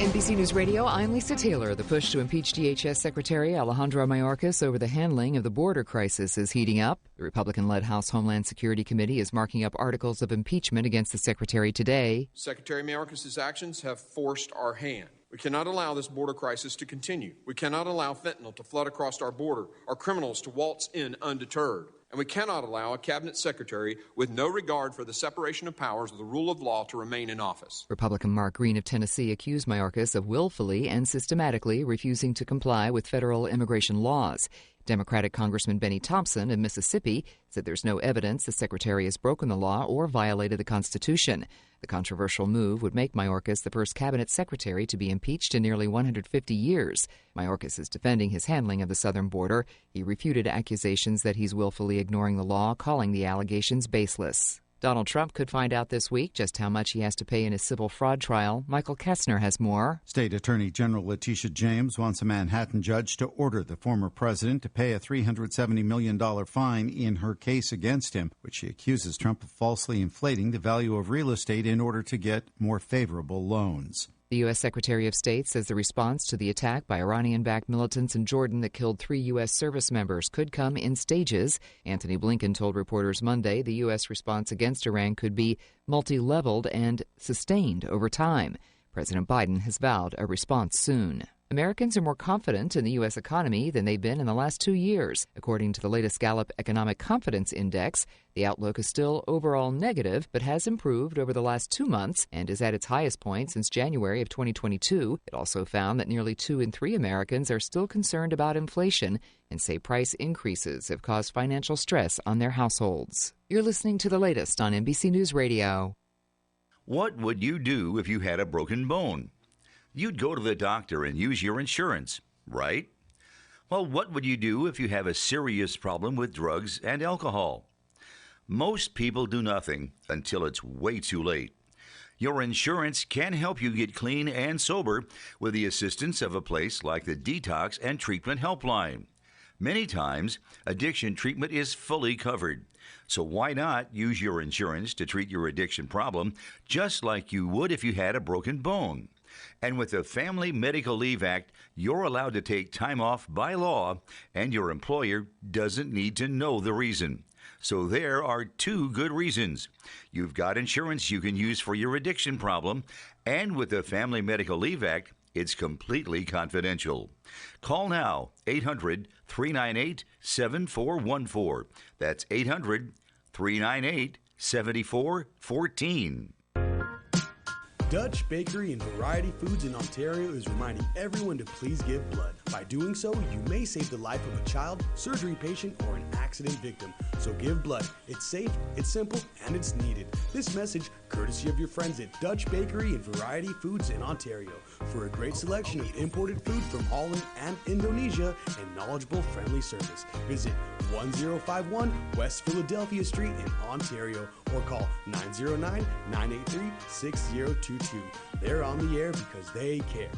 NBC News Radio, I'm Lisa Taylor. The push to impeach DHS Secretary Alejandro Mayorkas over the handling of the border crisis is heating up. The Republican-led House Homeland Security Committee is marking up articles of impeachment against the secretary today. Secretary Mayorkas' actions have forced our hand. We cannot allow this border crisis to continue. We cannot allow fentanyl to flood across our border, our criminals to waltz in undeterred. And we cannot allow a cabinet secretary with no regard for the separation of powers of the rule of law to remain in office. Republican Mark Green of Tennessee accused Mayorkas of willfully and systematically refusing to comply with federal immigration laws. Democratic Congressman Benny Thompson of Mississippi said there's no evidence the secretary has broken the law or violated the Constitution. The controversial move would make Mayorkas the first cabinet secretary to be impeached in nearly 150 years. Mayorkas is defending his handling of the southern border. He refuted accusations that he's willfully ignoring the law, calling the allegations baseless. Donald Trump could find out this week just how much he has to pay in his civil fraud trial. Michael Kessner has more. State Attorney General Letitia James wants a Manhattan judge to order the former president to pay a $370 million fine in her case against him, which she accuses Trump of falsely inflating the value of real estate in order to get more favorable loans. The U.S. Secretary of State says the response to the attack by Iranian-backed militants in Jordan that killed 3 U.S. service members could come in stages. Anthony Blinken told reporters Monday the U.S. response against Iran could be multi-leveled and sustained over time. President Biden has vowed a response soon. Americans are more confident in the U.S. economy than they've been in the last 2 years. According to the latest Gallup Economic Confidence Index, the outlook is still overall negative, but has improved over the last 2 months and is at its highest point since January of 2022. It also found that nearly 2 in 3 Americans are still concerned about inflation and say price increases have caused financial stress on their households. You're listening to the latest on NBC News Radio. What would you do if you had a broken bone? You'd go to the doctor and use your insurance, right? Well, what would you do if you have a serious problem with drugs and alcohol? Most people do nothing until it's way too late. Your insurance can help you get clean and sober with the assistance of a place like the Detox and Treatment Helpline. Many times, addiction treatment is fully covered. So why not use your insurance to treat your addiction problem just like you would if you had a broken bone? And with the Family Medical Leave Act, you're allowed to take time off by law, and your employer doesn't need to know the reason. So there are 2 good reasons. You've got insurance you can use for your addiction problem, and with the Family Medical Leave Act, it's completely confidential. Call now, 800-398-7414. That's 800-398-7414. Dutch Bakery and Variety Foods in Ontario is reminding everyone to please give blood. By doing so, you may save the life of a child, surgery patient, or an accident victim. So give blood. It's safe, it's simple, and it's needed. This message, courtesy of your friends at Dutch Bakery and Variety Foods in Ontario. For a great selection of imported food from Holland and Indonesia and knowledgeable, friendly service, visit 1051 West Philadelphia Street in Ontario or call 909-983-6022. They're on the air because they care.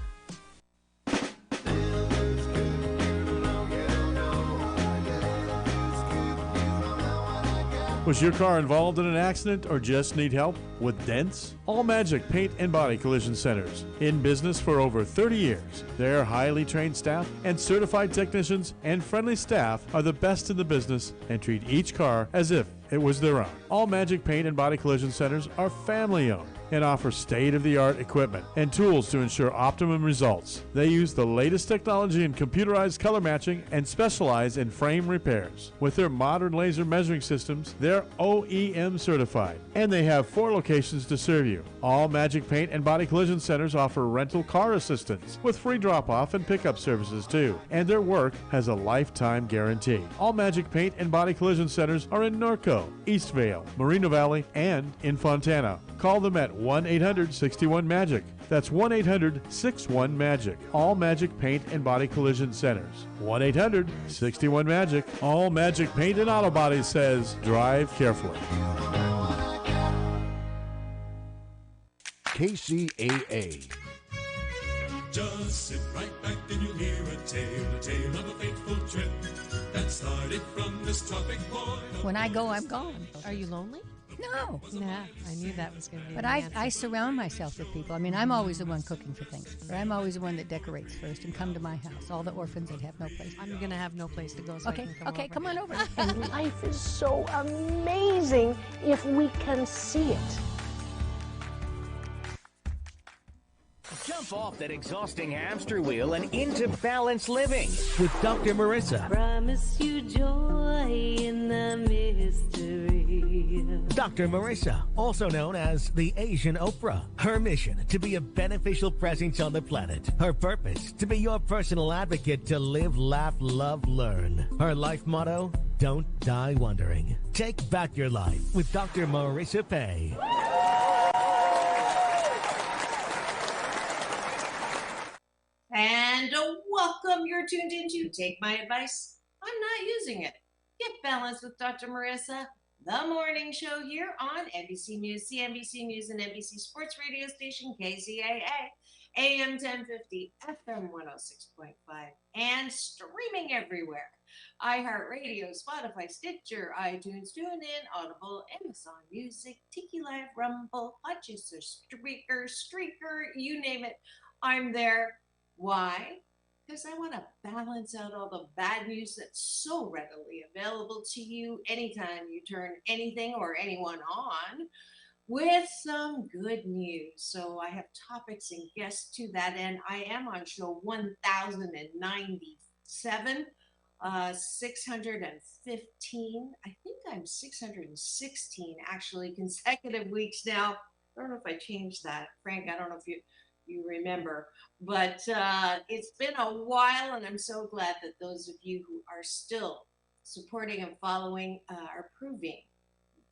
Was your car involved in an accident or just need help with dents? All Magic Paint and Body Collision Centers. In business for over 30 years. Their highly trained staff and certified technicians and friendly staff are the best in the business and treat each car as if it was their own. All Magic Paint and Body Collision Centers are family owned and offer state-of-the-art equipment and tools to ensure optimum results. They use the latest technology in computerized color matching and specialize in frame repairs. With their modern laser measuring systems, they're OEM certified, and they have 4 locations to serve you. All Magic Paint and Body Collision Centers offer rental car assistance with free drop-off and pickup services too, and their work has a lifetime guarantee. All Magic Paint and Body Collision Centers are in Norco, Eastvale, Moreno Valley, and in Fontana. Call them at 1-800-61-MAGIC. That's 1-800-61-MAGIC. All Magic Paint and Body Collision Centers. 1-800-61-MAGIC. All Magic Paint and Auto Body says, drive carefully. KCAA. Just sit right back and you'll hear a tale of a fateful trip that started from this tropic point. When I go, I'm gone. Are you lonely? No. Yeah, I knew that was going to be But the answer. I surround myself with people. I mean, I'm always the one cooking for things. Or I'm always the one that decorates first and come to my house. All the orphans that have no place. I'm going to have no place to go, so I can come over. Come on over. And life is so amazing if we can see it. Jump off that exhausting hamster wheel and into balanced living with Dr. Marissa. Promise you joy in the mystery. Dr. Marissa, also known as the Asian Oprah. Her mission, to be a beneficial presence on the planet. Her purpose, to be your personal advocate to live, laugh, love, learn. Her life motto, don't die wondering. Take back your life with Dr. Marissa Pay. And welcome. You're tuned into Take My Advice. I'm not using it. Get balanced with Dr. Marissa, the morning show here on NBC News, CNBC News, and NBC Sports Radio Station, KCAA, AM 1050, FM 106.5, and streaming everywhere. iHeartRadio, Spotify, Stitcher, iTunes, TuneIn, Audible, Amazon Music, Tiki Live, Rumble, Podchaser, Streaker, you name it. I'm there. Why? Because I want to balance out all the bad news that's so readily available to you anytime you turn anything or anyone on with some good news. So I have topics and guests to that end. I am on show 1097, 615. I think I'm 616 actually consecutive weeks now. I don't know if I changed that. Frank, I don't know if you remember, but it's been a while, and I'm so glad that those of you who are still supporting and following are proving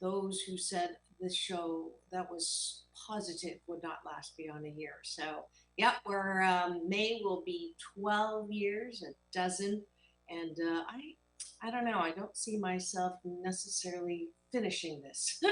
those who said this show that was positive would not last beyond a year. So yeah, we're May will be 12 years, a dozen, and I don't know, I don't see myself necessarily finishing this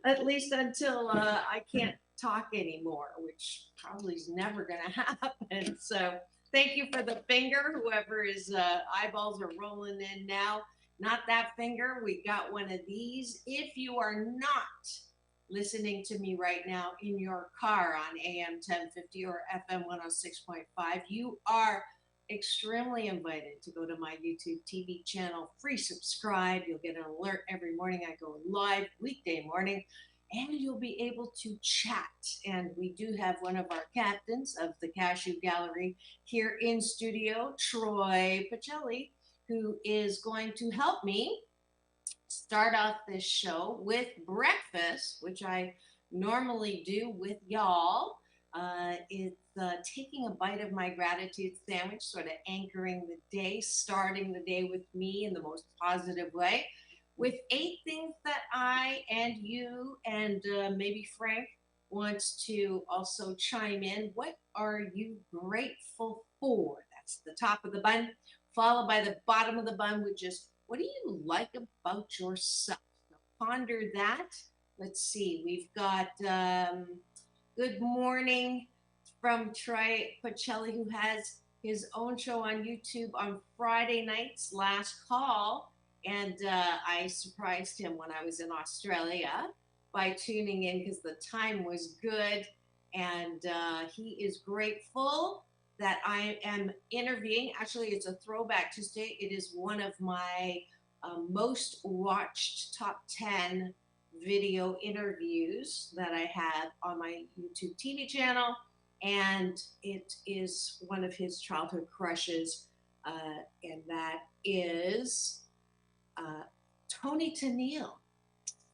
at least until I can't talk anymore, which probably is never going to happen. So thank you for the finger, whoever is eyeballs are rolling in now. Not that finger, we got one of these. If you are not listening to me right now in your car on AM 1050 or FM 106.5, you are extremely invited to go to my YouTube TV channel, free subscribe. You'll get an alert every morning. I go live weekday morning, and you'll be able to chat. And we do have one of our captains of the Cashew Gallery here in studio, Troy Pacelli, who is going to help me start off this show with breakfast, which I normally do with y'all. It's taking a bite of my gratitude sandwich, sort of anchoring the day, starting the day with me in the most positive way, with 8 things that I and you and maybe Frank wants to also chime in. What are you grateful for? That's the top of the bun, followed by the bottom of the bun with just, what do you like about yourself? Now, ponder that. Let's see. We've got good morning from Troy Pacelli, who has his own show on YouTube on Friday nights, Last Call. And I surprised him when I was in Australia by tuning in because the time was good. And he is grateful that I am interviewing. Actually, it's a throwback Tuesday. It is one of my most watched top 10 video interviews that I have on my YouTube TV channel. And it is one of his childhood crushes. And that is Tony Tennille.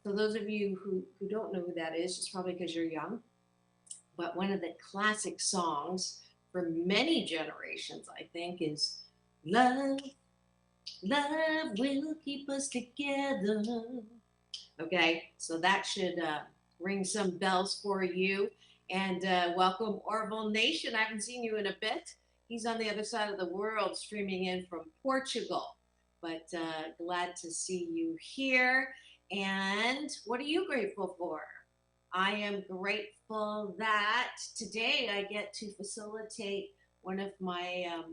So those of you who don't know who that is, it's probably because you're young. But one of the classic songs for many generations, I think, is Love, Love Will Keep Us Together. Okay, so that should ring some bells for you. And welcome, Orville Nation. I haven't seen you in a bit. He's on the other side of the world, streaming in from Portugal. But glad to see you here. And what are you grateful for? I am grateful that today I get to facilitate one of my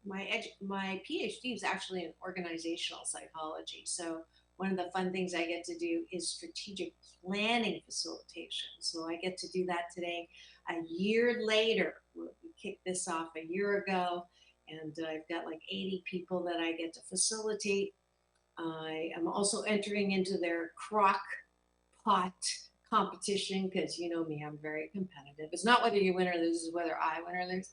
my PhD is actually in organizational psychology. So one of the fun things I get to do is strategic planning facilitation. So I get to do that today, a year later. We kicked this off a year ago, and I've got like 80 people that I get to facilitate. I am also entering into their crock pot competition because you know me, I'm very competitive. It's not whether you win or lose, it's whether I win or lose.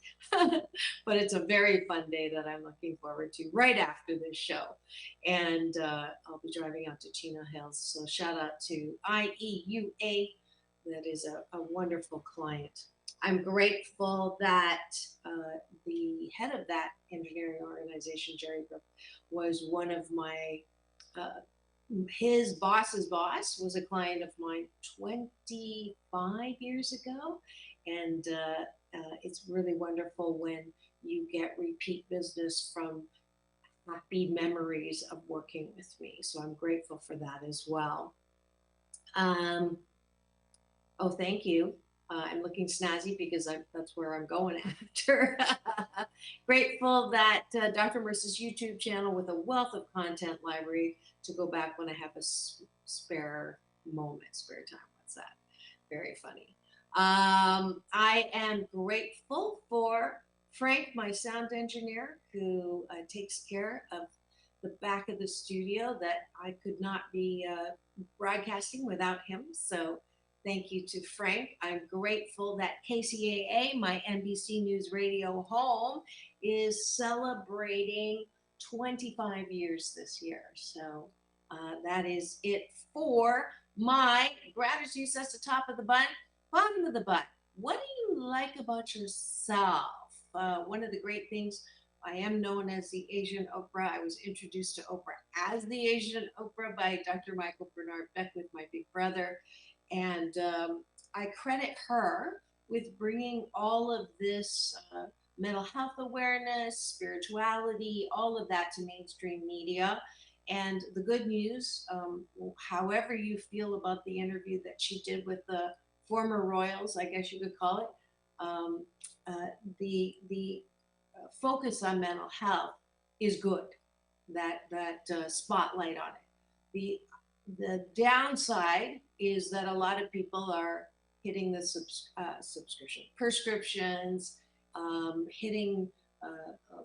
But it's a very fun day that I'm looking forward to right after this show. And I'll be driving out to Chino Hills. So shout out to IEUA. That is a wonderful client. I'm grateful that the head of that engineering organization, Jerry Brook, was one of my his boss's boss was a client of mine 25 years ago. And it's really wonderful when you get repeat business from happy memories of working with me. So I'm grateful for that as well. Oh, thank you. I'm looking snazzy because that's where I'm going after. Grateful that Dr. Marissa's YouTube channel with a wealth of content library to go back when I have a spare time. What's that? Very funny. I am grateful for Frank, my sound engineer, who takes care of the back of the studio that I could not be broadcasting without him. So thank you to Frank. I'm grateful that KCAA, my NBC News Radio home, is celebrating 25 years this year. So that is it for my gratitude. That's the top of the bun. Bottom of the bun. What do you like about yourself? One of the great things, I am known as the Asian Oprah. I was introduced to Oprah as the Asian Oprah by Dr. Michael Bernard Beckwith, my big brother. And I credit her with bringing all of this mental health awareness, spirituality, all of that to mainstream media. And the good news, however you feel about the interview that she did with the former royals, I guess you could call it, the focus on mental health is good. That spotlight on it. The downside is that a lot of people are hitting the prescriptions,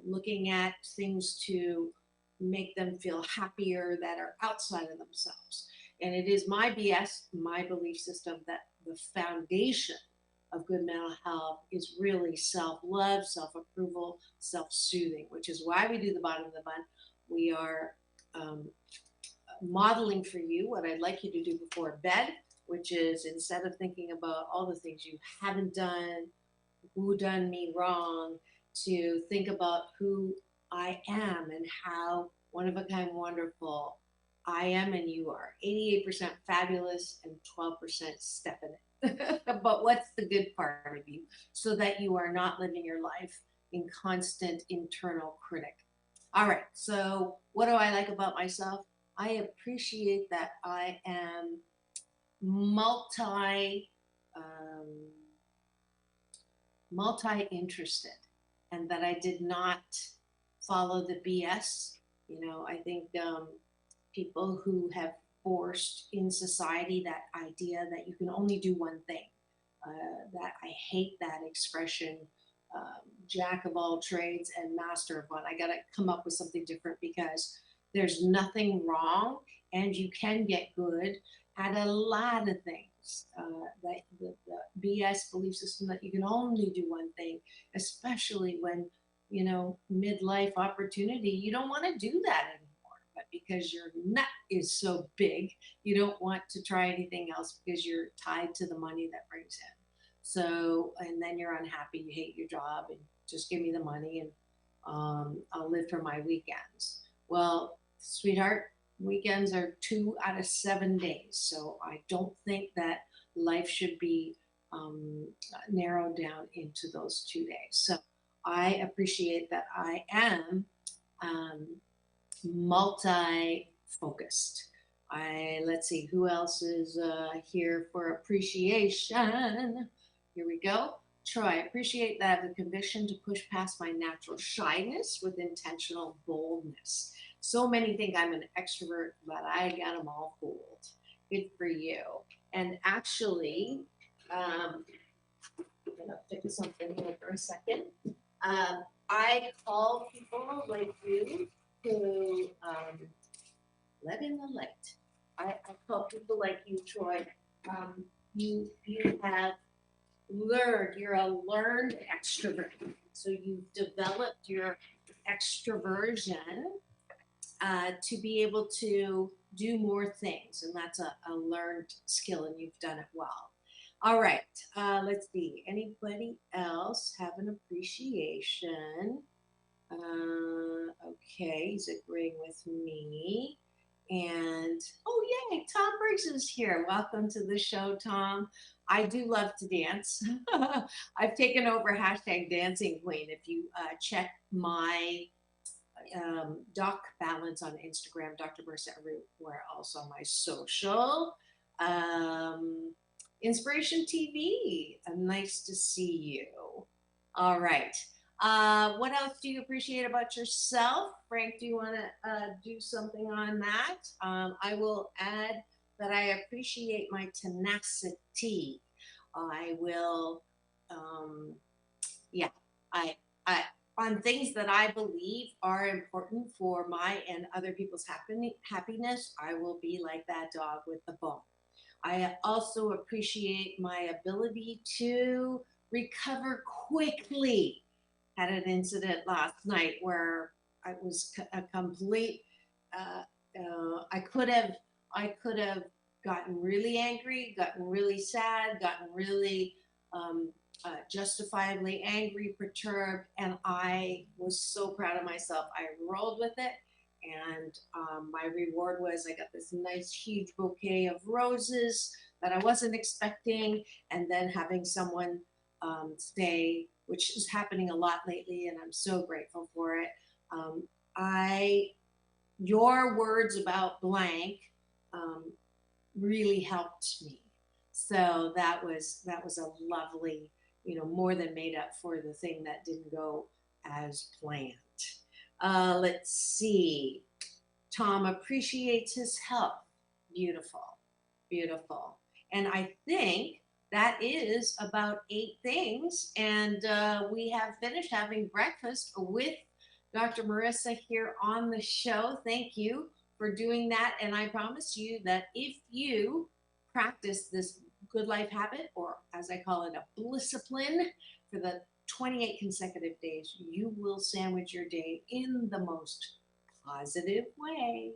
looking at things to make them feel happier that are outside of themselves. And it is my belief system, that the foundation of good mental health is really self-love, self-approval, self-soothing, which is why we do the bottom of the bun. We are modeling for you what I'd like you to do before bed, which is, instead of thinking about all the things you haven't done, who done me wrong, to think about who I am and how one of a kind wonderful I am and you are. 88% fabulous and 12% step in it. But what's the good part of you, so that you are not living your life in constant internal critic. All right, so what do I like about myself? I appreciate that I am multi-interested, and that I did not follow the BS. You know, I think people who have forced in society that idea that you can only do one thing, that I hate that expression, jack of all trades and master of one. I got to come up with something different, because there's nothing wrong, and you can get good at a lot of things. That the BS belief system that you can only do one thing, especially when, you know, midlife opportunity, you don't want to do that anymore. But because your nut is so big, you don't want to try anything else because you're tied to the money that brings in. So, and then you're unhappy, you hate your job, and just give me the money, and I'll live for my weekends. Well, sweetheart, weekends are 2 out of 7 days. So I don't think that life should be narrowed down into those 2 days. So I appreciate that I am multi-focused. Let's see, who else is here for appreciation? Here we go. Troy, appreciate that I have the conviction to push past my natural shyness with intentional boldness. So many think I'm an extrovert, but I got them all fooled. Good for you. And actually, I'm gonna fix something here for a second. I call people like you who let in the light. I call people like you, Troy. You have learned. You're a learned extrovert. So you've developed your extroversion to be able to do more things, and that's a learned skill, and you've done it well. All right, let's see. Anybody else have an appreciation? Okay, he's agreeing with me. And oh yay, Tom Briggs is here. Welcome to the show, Tom. I do love to dance. I've taken over hashtag Dancing Queen. If you check my Doc Balance on Instagram, Dr Marissa everywhere else on my social. Inspiration TV. Nice to see you. All right. What else do you appreciate about yourself? Frank, do you want to do something on that? I will add that I appreciate my tenacity. I will, I on things that I believe are important for my and other people's happiness, I will be like that dog with the bone. I also appreciate my ability to recover quickly. Had an incident last night where I was a complete. I could have gotten really angry, gotten really sad, gotten really justifiably angry, perturbed, and I was so proud of myself. I rolled with it, and my reward was I got this nice huge bouquet of roses that I wasn't expecting, and then having someone say, which is happening a lot lately, and I'm so grateful for it. Your words about blank really helped me. So that was a lovely, more than made up for the thing that didn't go as planned. Let's see. Tom appreciates his health. Beautiful, beautiful. And I think that is about 8 things. And we have finished having breakfast with Dr. Marissa here on the show. Thank you for doing that. And I promise you that if you practice this good life habit, or as I call it, a blissipline, for the 28 consecutive days, you will sandwich your day in the most positive way.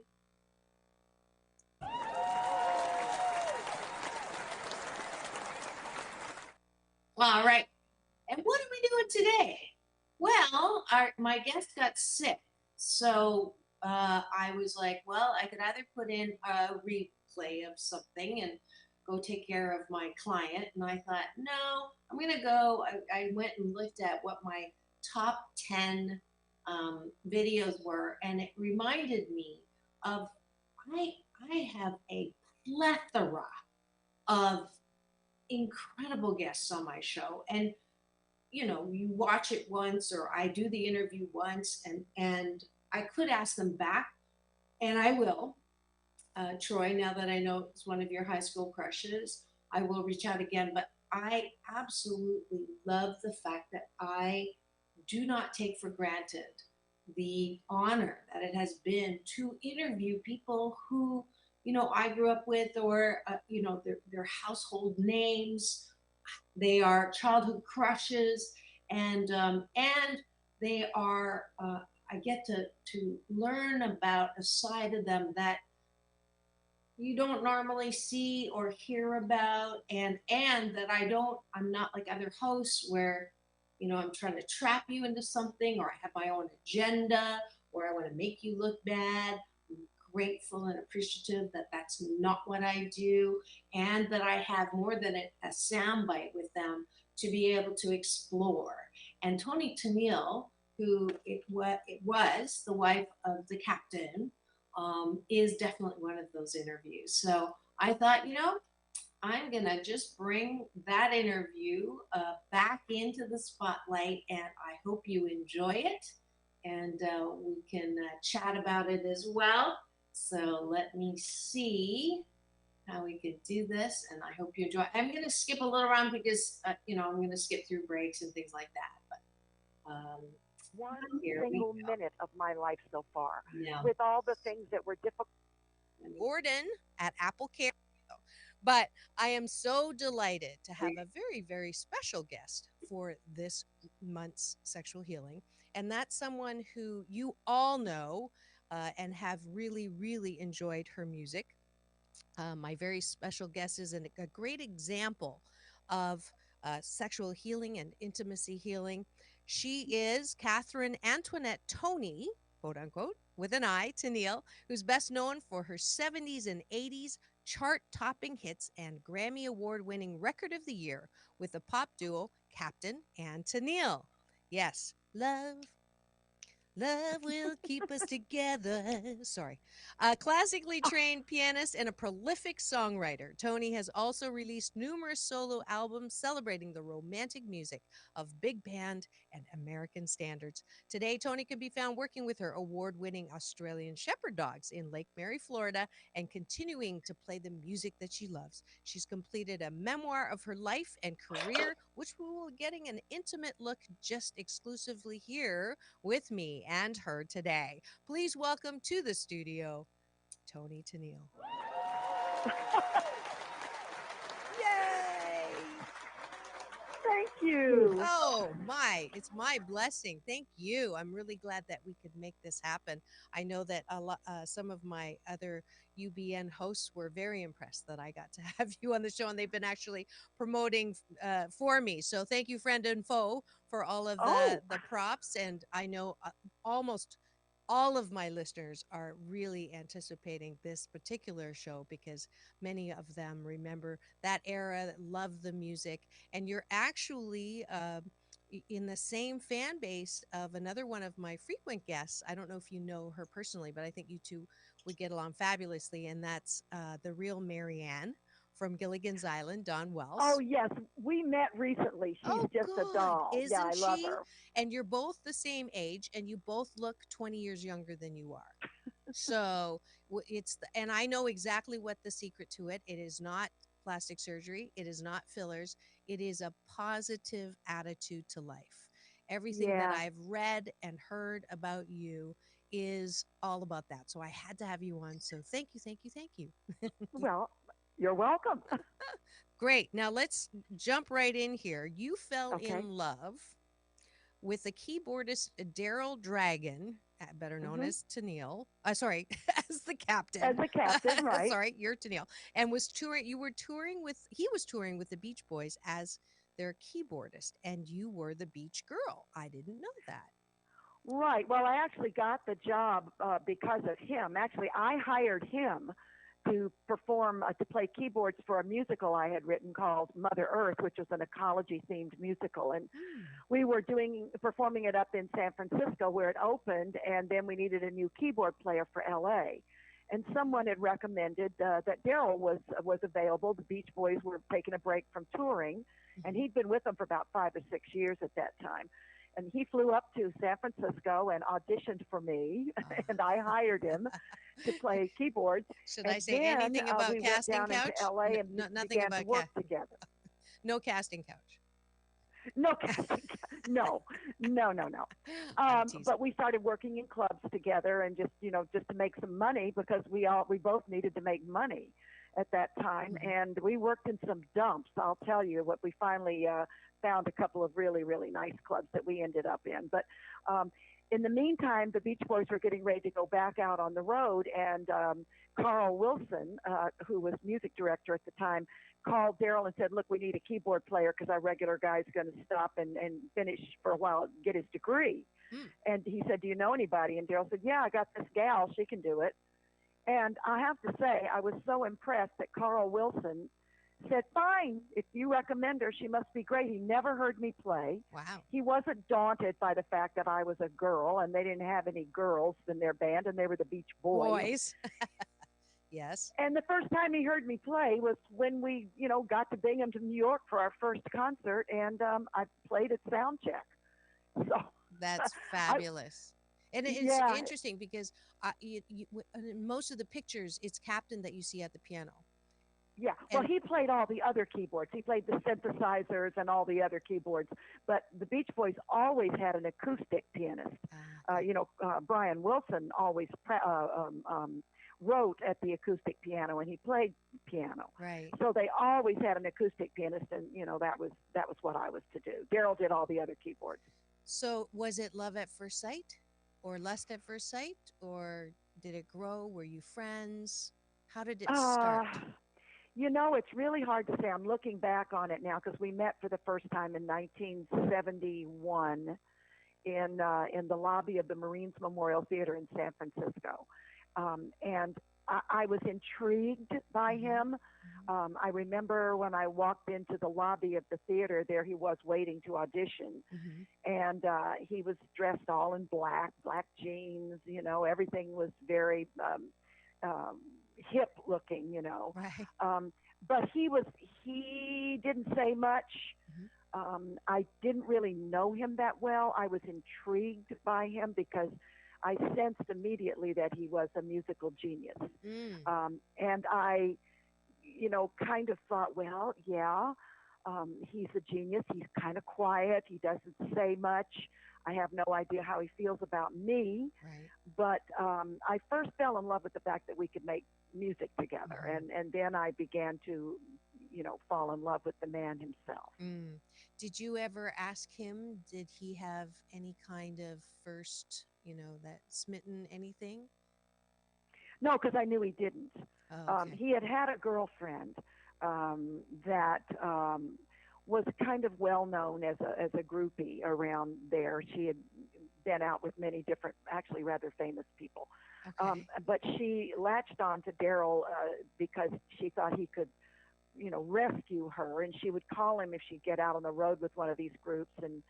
All right. And what are we doing today? Well, my guest got sick. So I was like, well, I could either put in a replay of something and go take care of my client. And I thought, no, I'm going to go. I went and looked at what my top 10 videos were. And it reminded me of, I have a plethora of incredible guests on my show. And you watch it once, or I do the interview once, and I could ask them back, and I will. Troy, now that I know it's one of your high school crushes, I will reach out again. But I absolutely love the fact that I do not take for granted the honor that it has been to interview people who, I grew up with, or, their household names. They are childhood crushes, and they are, I get to learn about a side of them that you don't normally see or hear about, and that I'm not like other hosts where, I'm trying to trap you into something, or I have my own agenda, or I want to make you look bad. I'm grateful and appreciative that that's not what I do, and that I have more than a soundbite with them to be able to explore. And Toni Tennille, who it was the wife of the captain, is definitely one of those interviews. So I thought, I'm going to just bring that interview back into the spotlight, and I hope you enjoy it. and we can chat about it as well. So let me see how we could do this, and I hope you enjoy. I'm going to skip a little around because I'm going to skip through breaks and things like that. But one single minute of my life so far, Yeah. with all the things that were difficult. Gordon at Apple Care. But I am so delighted to have a very, very special guest for this month's sexual healing. And that's someone who you all know and have really, really enjoyed her music. My very special guest is a great example of sexual healing and intimacy healing. She is Catherine Antoinette Tony, quote unquote, with an I, Tennille, who's best known for her 70s and 80s chart topping hits and Grammy Award winning Record of the Year with the pop duo Captain and Tennille. Yes, love will keep us together. Sorry. A classically trained pianist and a prolific songwriter, Tony has also released numerous solo albums celebrating the romantic music of big band and American standards. Today, Tony can be found working with her award-winning Australian Shepherd dogs in Lake Mary, Florida, and continuing to play the music that she loves. She's completed a memoir of her life and career, which we will be getting an intimate look just exclusively here with me and her today. Please welcome to the studio, Tony Tennille. Yay! Thank you. Oh my, it's my blessing. Thank you. I'm really glad that we could make this happen. I know that some of my other UBN hosts were very impressed that I got to have you on the show, and they've been actually promoting for me. So thank you, friend and foe, for all of the props. And I know almost all of my listeners are really anticipating this particular show because many of them remember that era, love the music, and you're actually in the same fan base of another one of my frequent guests. I don't know if you know her personally, but I think you two would get along fabulously, and that's the real Marianne from Gilligan's Island, Dawn Wells. Oh, yes. We met recently. She's just a doll. Isn't I love her. And you're both the same age, and you both look 20 years younger than you are. So and I know exactly what the secret to it. It is not plastic surgery. It is not fillers. It is a positive attitude to life. Everything that I've read and heard about you is all about that. So I had to have you on. So thank you, thank you, thank you. Well, you're welcome. Great. Now let's jump right in here. You fell in love with the keyboardist Daryl Dragon, better known as Tennille. Sorry, as the captain. As the captain, right? Sorry, you're Tennille. And he was touring with the Beach Boys as their keyboardist, and you were the Beach Girl. I didn't know that. Right. Well, I actually got the job because of him. Actually, I hired him to perform, to play keyboards for a musical I had written called Mother Earth, which was an ecology-themed musical. And we were performing it up in San Francisco where it opened, and then we needed a new keyboard player for L.A. And someone had recommended that Daryl was available. The Beach Boys were taking a break from touring, and he'd been with them for about 5 or 6 years at that time. And he flew up to San Francisco and auditioned for me, and I hired him to play keyboards. Should I say anything about we casting went down couch? into LA and nothing began about to work together. No casting couch. No casting. No. But we started working in clubs together, and just to make some money, because we both needed to make money at that time. And we worked in some dumps. I'll tell you what. We finally found a couple of really, really nice clubs that we ended up in. But in the meantime, the Beach Boys were getting ready to go back out on the road, and Carl Wilson, who was music director at the time, called Daryl and said, "Look, we need a keyboard player because our regular guy's going to stop and finish for a while and get his degree." And he said, "Do you know anybody?" And Daryl said, "Yeah, I got this gal. She can do it." And I have to say, I was so impressed that Carl Wilson said, "Fine, if you recommend her, she must be great." He never heard me play. Wow. He wasn't daunted by the fact that I was a girl, and they didn't have any girls in their band, and they were the Beach Boys. Yes. And the first time he heard me play was when we, got to Binghamton, New York for our first concert, and I played at sound check. So that's fabulous. And it's Yeah, interesting because in most of the pictures, it's Captain that you see at the piano. yeah. Well, And he played all the other keyboards. He played the synthesizers and all the other keyboards. But the Beach Boys always had an acoustic pianist. Brian Wilson always wrote at the acoustic piano, and he played piano. right. So they always had an acoustic pianist, and that was what I was to do. Daryl did all the other keyboards. So was it love at first sight, or lust at first sight, or did it grow? Were you friends? How did it Uh, start? it's really hard to say. I'm looking back on it now because we met for the first time in 1971 in the lobby of the Marines Memorial Theater in San Francisco, and I was intrigued by him. I remember when I walked into the lobby of the theater, there he was waiting to audition, and he was dressed all in black jeans. Everything was very hip looking. Right. But he didn't say much. I didn't really know him that well. I was intrigued by him because I sensed immediately that he was a musical genius. And I, kind of thought, well, yeah, he's a genius. He's kind of quiet. He doesn't say much. I have no idea how he feels about me. Right. But I first fell in love with the fact that we could make music together. And then I began to, fall in love with the man himself. Did you ever ask him, did he have any kind of first, that smitten anything? No, because I knew he didn't. Oh, okay. He had a girlfriend that was kind of well known as a groupie around there. She had been out with many different, actually rather famous people. Okay. But she latched on to Daryl because she thought he could, rescue her. And she would call him if she'd get out on the road with one of these groups. And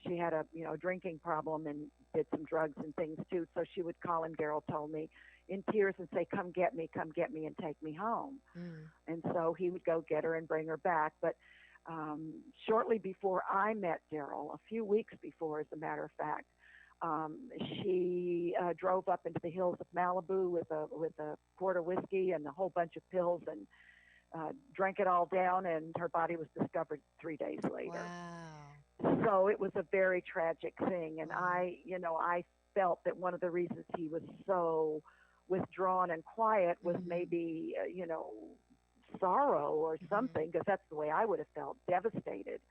she had a drinking problem and did some drugs and things too. So she would call him, Daryl told me, in tears and say, come get me, and take me home. And so he would go get her and bring her back. But shortly before I met Daryl, a few weeks before, as a matter of fact, she drove up into the hills of Malibu with a quart of whiskey and a whole bunch of pills and drank it all down, and her body was discovered 3 days later. Wow. So it was a very tragic thing, and I felt that one of the reasons he was so withdrawn and quiet was maybe sorrow or something, because that's the way I would have felt, devastated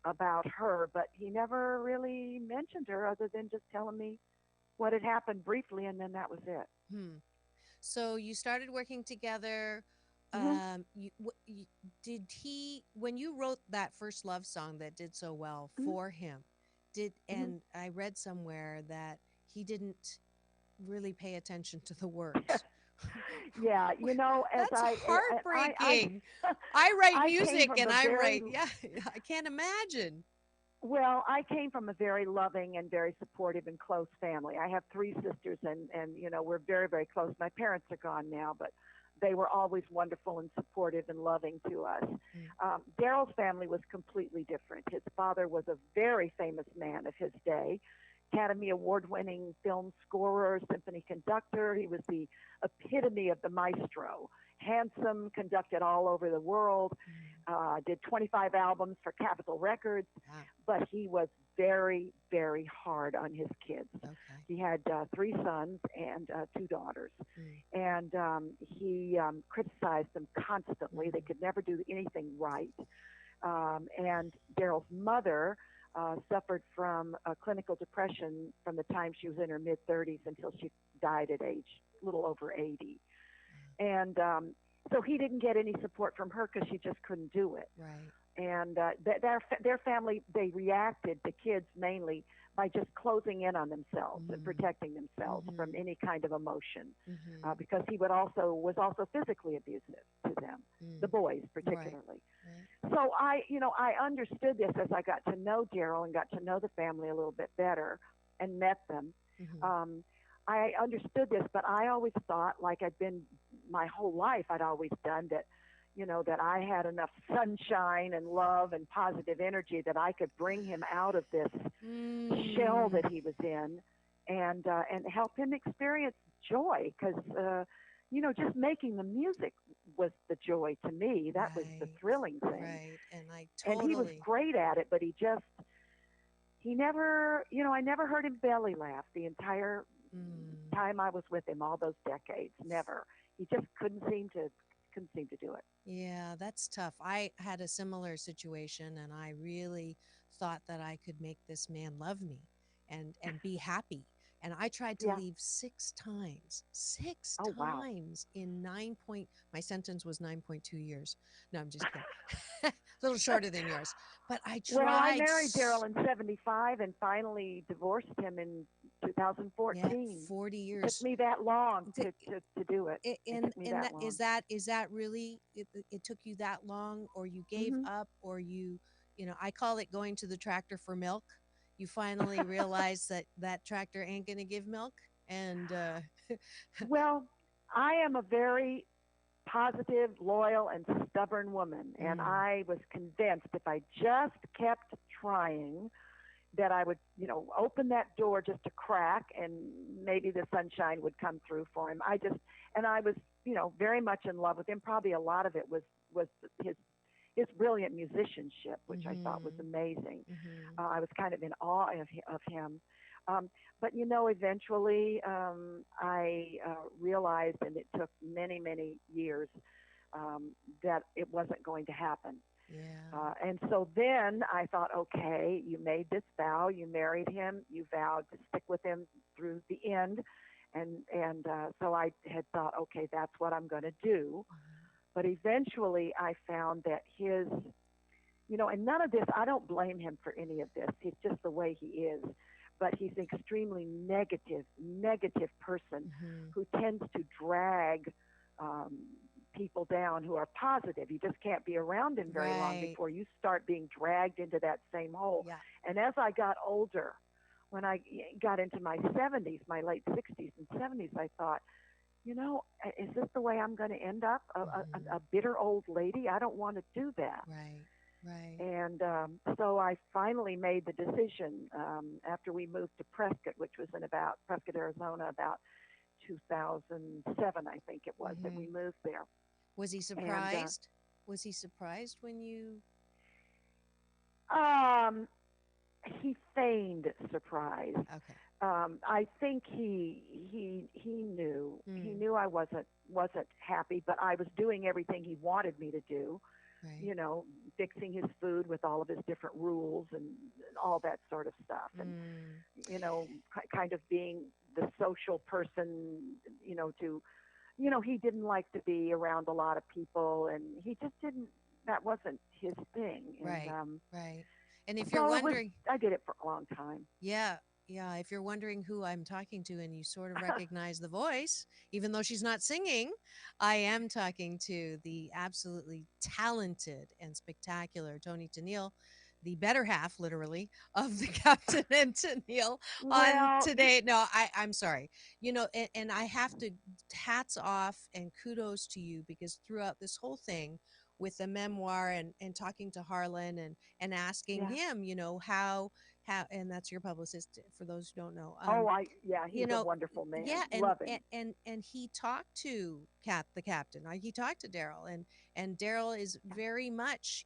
about her. But he never really mentioned her other than just telling me what had happened briefly, and then that was it. So you started working together. Did he, when you wrote that first love song that did so well for him, and I read somewhere that he didn't really pay attention to the words. Yeah, as That's heartbreaking. I write music and I write, I can't imagine. Well, I came from a very loving and very supportive and close family. I have 3 sisters, and we're very, very close. My parents are gone now, but they were always wonderful and supportive and loving to us. Daryl's family was completely different. His father was a very famous man of his day, Academy Award-winning film scorer, symphony conductor. He was the epitome of the maestro. Handsome, conducted all over the world, did 25 albums for Capitol Records, but he was very, very hard on his kids. Okay. He had 3 sons and 2 daughters, and he criticized them constantly. They could never do anything right. And Daryl's mother suffered from clinical depression from the time she was in her mid-30s until she died at age a little over 80. And so he didn't get any support from her because she just couldn't do it. Right. And their family, they reacted, the kids mainly, by just closing in on themselves and protecting themselves from any kind of emotion, because he was also physically abusive to them, the boys particularly. Right. So I understood this as I got to know Daryl and got to know the family a little bit better and met them. I understood this, but I always thought, like I'd been my whole life, I'd always done, that that I had enough sunshine and love and positive energy that I could bring him out of this shell that he was in and help him experience joy because just making the music was the joy to me. That was the thrilling thing. Right. And I And he was totally. great at it, but he never, I never heard him belly laugh the entire time I was with him, all those decades. Never. He just couldn't seem to do it. Yeah, that's tough. I had a similar situation and I really thought that I could make this man love me and be happy. And I tried to Yeah. leave six times. Six Oh wow. times in my sentence was 9.2 years. No, I'm just kidding. A little shorter than yours. But I Well, I tried. married Daryl in '75 and finally divorced him in Yeah, 2014. 40 It took years. me that long to do it. It And took me that that long. is that really it took you that long, or you gave Hmm. up, or I call it going to the tractor for milk. You finally realize that that tractor ain't gonna give milk, and Well, I am a very positive, loyal, and stubborn woman, and I was convinced if I just kept trying, that I would, open that door just a crack and maybe the sunshine would come through for him. And I was, very much in love with him. Probably a lot of it was his brilliant musicianship, which I thought was amazing. I was kind of in awe of him. But eventually I realized, and it took many, many years, that it wasn't going to happen. yeah, And so then I thought, okay, you made this vow, you married him, you vowed to stick with him through the end, and so I had thought, okay, that's what I'm going to do. But eventually, I found that and none of this, I don't blame him for any of this. He's just the way he is. But he's an extremely negative person who tends to drag people down who are positive. You just can't be around him very long right, before you start being dragged into that same hole. yeah, And as I got older, when I got into my 70s, my late 60s and 70s, I thought, is this the way I'm going to end up? A bitter old lady? I don't want to do that. right, right, And so I finally made the decision after we moved to Prescott, which was in about Prescott, Arizona, about 2007, I think it was, that we moved there. Was he surprised? Was he surprised when you? He feigned surprise. Okay. I think he knew. He knew I wasn't happy, but I was doing everything he wanted me to do. Right. Fixing his food with all of his different rules and all that sort of stuff, and kind of being the social person. He didn't like to be around a lot of people, and he just didn't. That wasn't his thing. Right. And, Right. And if so you're it was- wondering, I did it for a long time. yeah, yeah, if you're wondering who I'm talking to and you sort of recognize the voice, even though she's not singing, I am talking to the absolutely talented and spectacular Tony Tennille, the better half, literally, of the Captain and Tennille on Well, today. No, I'm sorry. And I have to, hats off and kudos to you, because throughout this whole thing, with the memoir and talking to Harlan and asking Yeah. him, how, and that's your publicist for those who don't know. He's a wonderful man. Yeah, Love him. and he talked to the captain. He talked to Daryl, and Daryl is very much,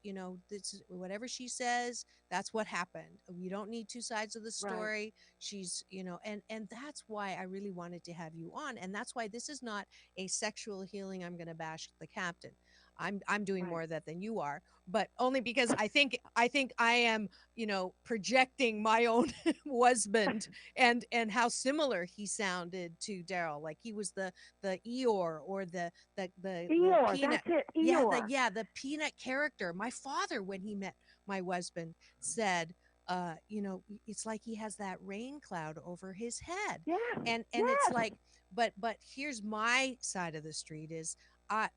this, whatever she says, that's what happened. You don't need two sides of the story. She's, and that's why I really wanted to have you on, and that's why this is not a sexual healing. I'm going to bash the captain. I'm doing more of that than you are, but only because I think I am, projecting my own husband and how similar he sounded to Daryl. Like he was the Eeyore, or the Eeyore, peanut. that's it, Yeah, Eeyore. the peanut character. My father, when he met my husband, said, it's like he has that rain cloud over his head. Yes. And it's like, but here's my side of the street is, I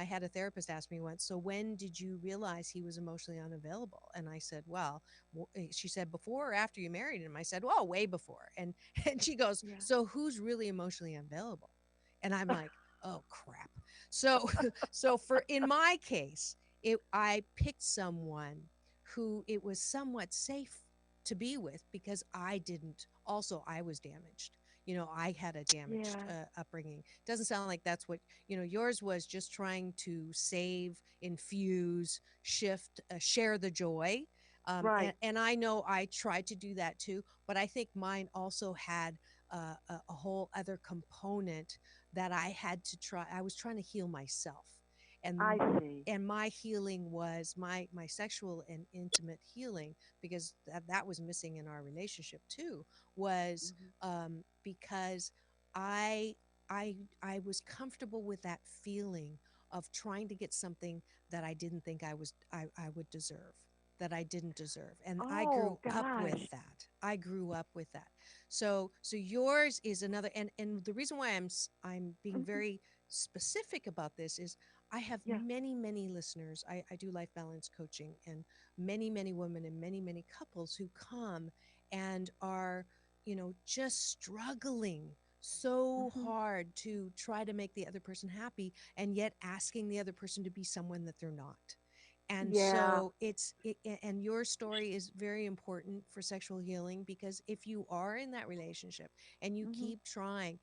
had a therapist ask me once, so when did you realize he was emotionally unavailable? And I said, well, she said, before or after you married him? I said, well, way before. And she goes, so who's really emotionally unavailable? And I'm like, oh crap. So in my case, I picked someone who it was somewhat safe to be with, because I didn't. Also, I was damaged. I had a damaged Yeah. upbringing. Doesn't sound like that's what yours was. Just trying to save, infuse, shift, share the joy. Right. And I know I tried to do that too, but I think mine also had a whole other component that I had to try. I was trying to heal myself, I and see. my healing was my sexual and intimate healing, because that was missing in our relationship too. Was because I I was comfortable with that feeling of trying to get something that I didn't think I would deserve, that I didn't deserve. And I Oh grew up with gosh. that. I grew up with that. So yours is another, and the reason why I'm being Mhm. very specific about this is I have Yeah. many listeners. I do life balance coaching, and many women and many couples who come and are, just struggling so Mhm. hard to try to make the other person happy, and yet asking the other person to be someone that they're not. And Yeah. so and your story is very important for sexual healing, because if you are in that relationship and you Mhm. keep trying,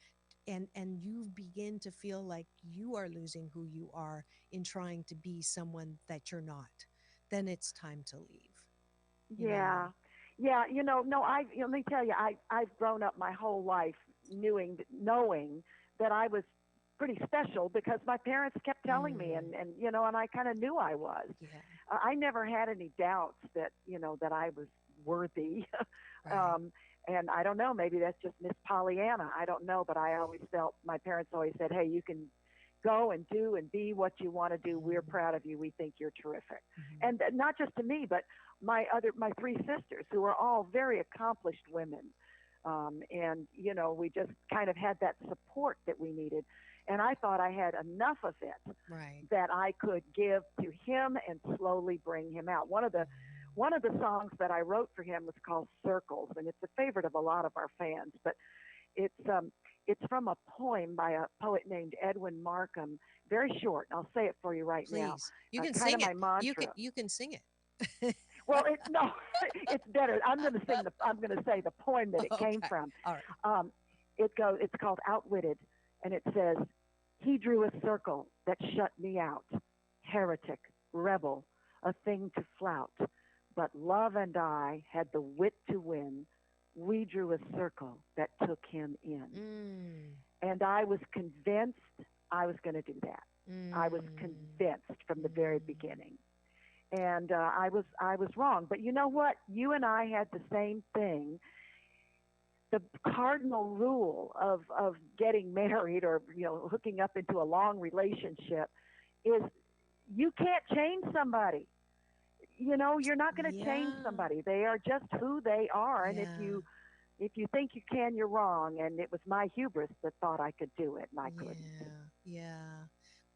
and you begin to feel like you are losing who you are in trying to be someone that you're not, then it's time to leave, you Yeah. know. Yeah, no, let me tell you, I've grown up my whole life knowing that I was pretty special because my parents kept telling me, Mm, and I kind of knew I was. yeah, I never had any doubts that, that I was worthy. right. um, and I don't know, maybe that's just Miss Pollyanna. I don't know, but I always felt my parents always said, "Hey, you can go and do and be what you want to do. We're Mhm, proud of you. We think you're terrific." mhm. And not just to me, but my three sisters, who are all very accomplished women. And we just kind of had that support that we needed. And I thought I had enough of it Right. that I could give to him and slowly bring him out. One of the songs that I wrote for him was called Circles, and it's a favorite of a lot of our fans. But it's from a poem by a poet named Edwin Markham. Very short. I'll say it for you right now. Please, you can Kind of sing it. my You can mantra. you can sing it. Well, no, it's better. I'm going to say the poem that it came Okay. from. All right. It's called Outwitted, and it says, "He drew a circle that shut me out, heretic, rebel, a thing to flout. But love and I had the wit to win. We drew a circle that took him in." Mm, And I was convinced I was going to do that. I was mm, convinced from the very mm. beginning. And I was wrong. But you know what? You and I had the same thing. The cardinal rule of getting married, or hooking up into a long relationship, is you can't change somebody. You're not going to change Yeah. somebody. They are just who they are. And if Yeah. you think you can, you're wrong. And it was my hubris that thought I could do it, and I couldn't. Yeah. Yeah.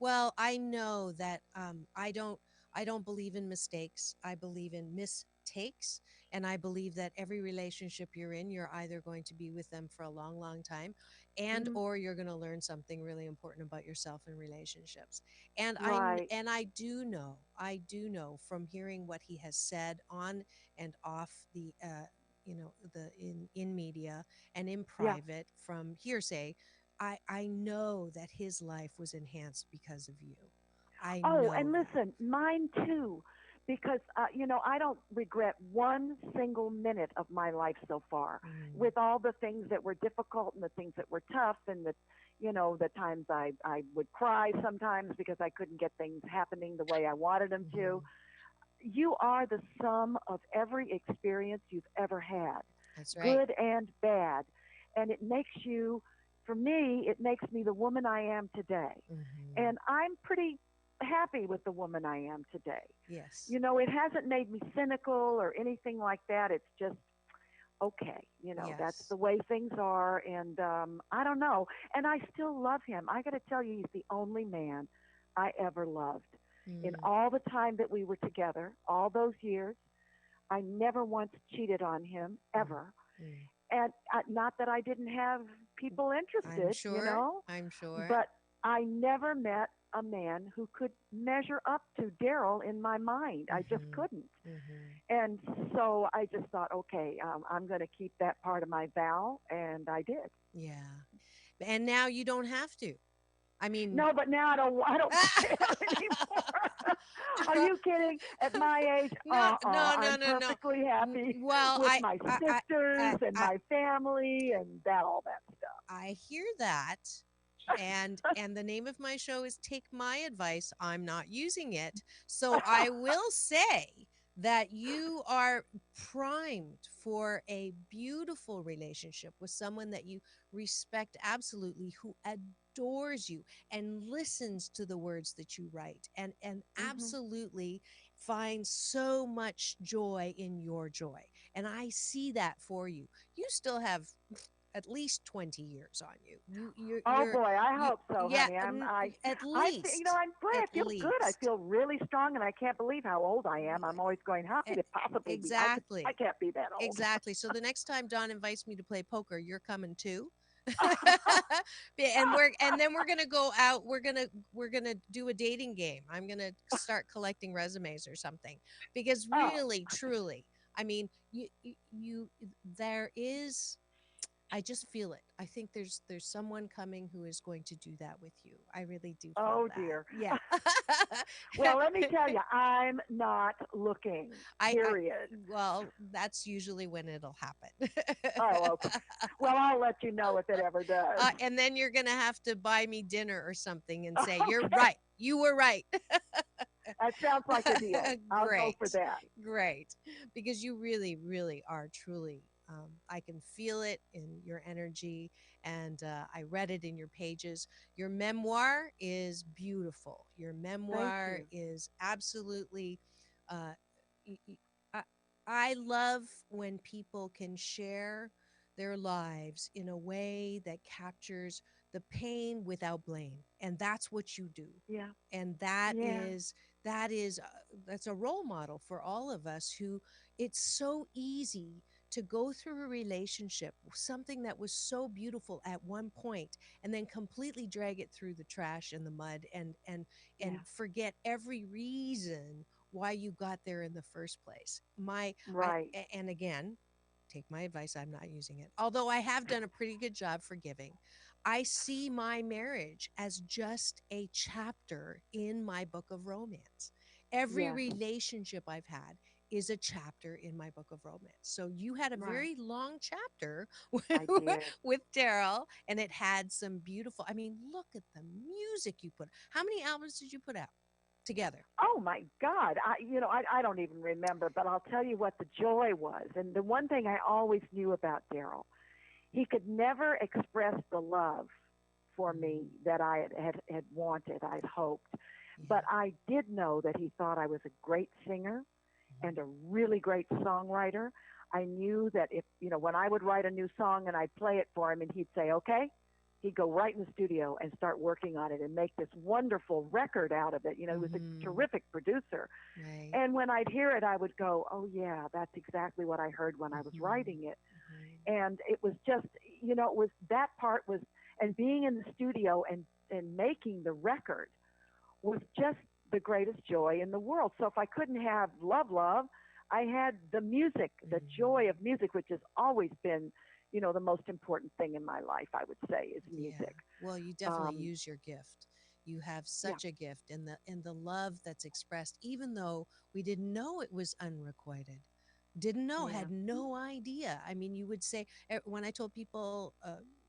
Well, I know that I don't believe in mistakes. I believe in mistakes, and I believe that every relationship you're in, you're either going to be with them for a long time, and Mhm. or you're going to learn something really important about yourself in relationships. And Right. I do know from hearing what he has said on and off the in media and in Yeah. private from hearsay. I know that his life was enhanced because of you. I Oh, know and that. listen, mine too, because I don't regret one single minute of my life so far. Mm, With all the things that were difficult and the things that were tough, and the times I would cry sometimes because I couldn't get things happening the way I wanted them to. mhm. You are the sum of every experience you've ever had, That's right. good and bad, and for me, it makes me the woman I am today. Hmm. And I'm pretty happy with the woman I am today. Yes. It hasn't made me cynical or anything like that. It's just okay. That's Yes. the way things are. And I don't know. And I still love him. I got to tell you, he's the only man I ever loved. In Mm, all the time that we were together, all those years, I never once cheated on him, mm, ever. mm. And not that I didn't have people I'm interested, sure. I'm sure. but I never met a man who could measure up to Daryl in my mind. I just couldn't. And so I just thought, okay, I'm going to keep that part of my vow, and I did. Yeah. And now you don't have to. I mean, no, but now I don't care anymore. Are you kidding? At my age, no, I'm perfectly happy well, with my sisters and my family and all that stuff. I hear that. And the name of my show is Take My Advice. I'm not using it. So I will say that you are primed for a beautiful relationship with someone that you respect absolutely, who adores you and listens to the words that you write, and absolutely finds so much joy in your joy. And I see that for you. You still have at least 20 years on you. You're, boy, I hope so, yeah, honey. at least. I feel good. I feel really strong, and I can't believe how old I am. I'm always going, how could it possibly exactly. be? I can't be that old. Exactly. So the next time Don invites me to play poker, you're coming too. and then we're gonna go out. We're gonna do a dating game. I'm gonna start collecting resumes or something, because really, truly, I mean, you there is. I just feel it. I think there's someone coming who is going to do that with you. I really do feel that. Dear. Yeah. Well, let me tell you, I'm not looking. Period. Well, that's usually when it'll happen. Okay. Well, I'll let you know if it ever does. And then you're gonna have to buy me dinner or something and say, "You're right. You were right." That sounds like a deal. I'll go for that. Great. Because you really, really are truly. I can feel it in your energy, and I read it in your pages. Your memoir is beautiful. Your memoir is absolutely. I love when people can share their lives in a way that captures the pain without blame, and that's what you do. Yeah. And that's a role model for all of us, who it's so easy to go through a relationship, something that was so beautiful at one point, and then completely drag it through the trash and the mud, and forget every reason why you got there in the first place. And again, take my advice, I'm not using it. Although I have done a pretty good job forgiving. I see my marriage as just a chapter in my book of romance. Every relationship I've had is a chapter in my book of romance. So you had a very long chapter with Daryl, and it had some beautiful, I mean, look at the music you put. How many albums did you put out together? Oh my God. I don't even remember, but I'll tell you what the joy was. And the one thing I always knew about Daryl, he could never express the love for me that I had wanted, I'd hoped. But I did know that he thought I was a great singer and a really great songwriter. I knew that if, when I would write a new song and I'd play it for him and he'd say, okay, he'd go right in the studio and start working on it and make this wonderful record out of it. He was a terrific producer. Right. And when I'd hear it, I would go, oh yeah, that's exactly what I heard when I was writing it. And it was just, it was, that part was, and being in the studio and making the record was just the greatest joy in the world. So if I couldn't have love, I had the music, the joy of music, which has always been, the most important thing in my life, I would say, is music. Yeah. Well, you definitely use your gift. You have such a gift, and the love that's expressed, even though we didn't know it was unrequited. Didn't know, had no idea. I mean, you would say, when I told people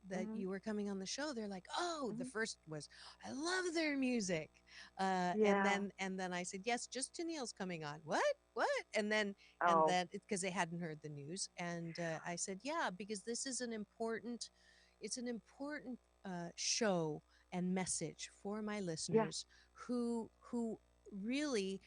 that you were coming on the show, they're like, oh, the first was, I love their music. And then I said, yes, just Tennille's coming on. What? And then because they hadn't heard the news. And I said, yeah, because this is an important show and message for my listeners who really,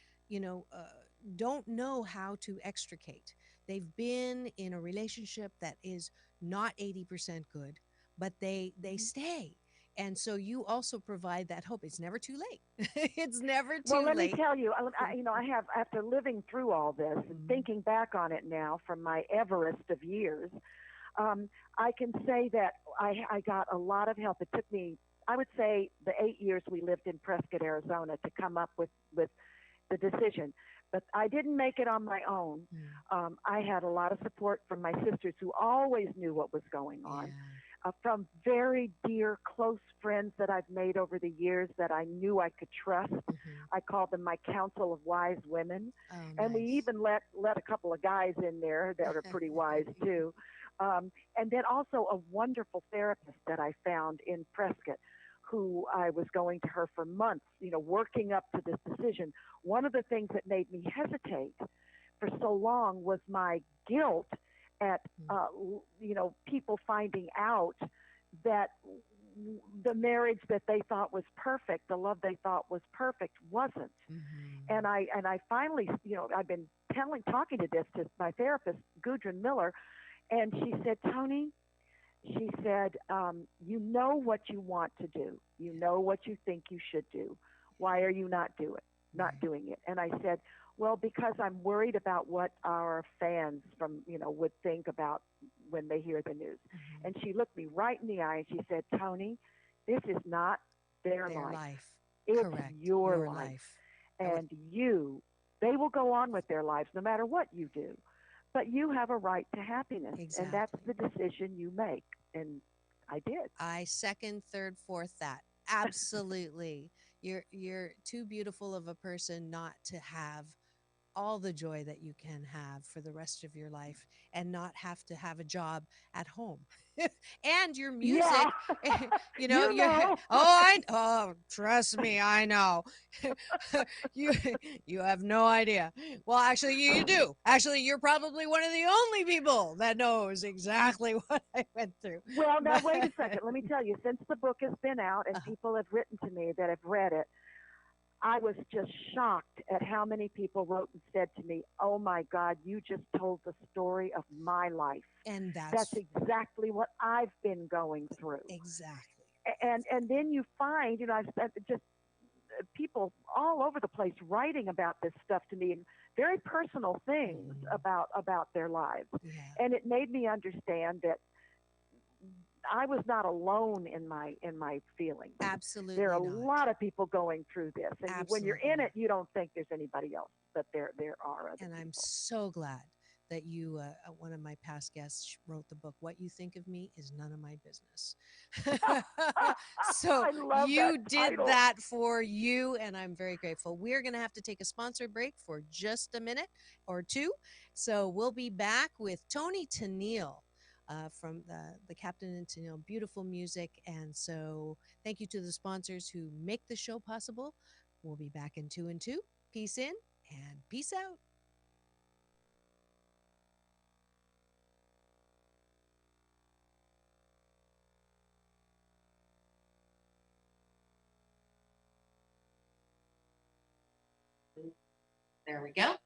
don't know how to extricate. They've been in a relationship that is not 80% good, but they stay. And so you also provide that hope. It's never too late. It's never too late. Well, let me tell you, I have, after living through all this and thinking back on it now from my Everest of years, I can say that I got a lot of help. It took me I would say the 8 years we lived in Prescott, Arizona, to come up with the decision. But I didn't make it on my own. I had a lot of support from my sisters who always knew what was going on, from very dear, close friends that I've made over the years that I knew I could trust. I called them my council of wise women. And we even let a couple of guys in there that are pretty wise too. And then also a wonderful therapist that I found in Prescott, who I was going to her for months, working up to this decision. One of the things that made me hesitate for so long was my guilt at, people finding out that the marriage that they thought was perfect, the love they thought was perfect, wasn't. And I finally, I've been talking to my therapist, Gudrun Miller, and she said, Tony, she said, you know what you want to do. You know what you think you should do. Why are you not doing it? And I said, well, because I'm worried about what our fans would think about when they hear the news. And she looked me right in the eye and she said, Tony, this is not their life. It's Correct. your life. And they will go on with their lives no matter what you do. But you have a right to happiness, and that's the decision you make. And I did. I second, third, fourth that. Absolutely. You're too beautiful of a person not to have all the joy that you can have for the rest of your life and not have to have a job at home. And your music, trust me, I know. you have no idea. Well, actually, you do. Actually, you're probably one of the only people that knows exactly what I went through. Well, now wait a second. Let me tell you, since the book has been out and people have written to me that have read it, I was just shocked at how many people wrote and said to me, oh my God, you just told the story of my life. And that's exactly what I've been going through. Exactly. And then you find, I've just people all over the place writing about this stuff to me, and very personal things about their lives. And it made me understand that I was not alone in my feelings. Absolutely. There are a lot of people going through this. And when you're in it, you don't think there's anybody else, but there are other people. I'm so glad that you, one of my past guests, wrote the book, What You Think of Me Is None of My Business. So you did that for you, and I'm very grateful. We're going to have to take a sponsor break for just a minute or two. So we'll be back with Toni Tennille. From the Captain and Tennille, beautiful music. And so thank you to the sponsors who make the show possible. We'll be back in 2 and 2. Peace in and peace out. There we go.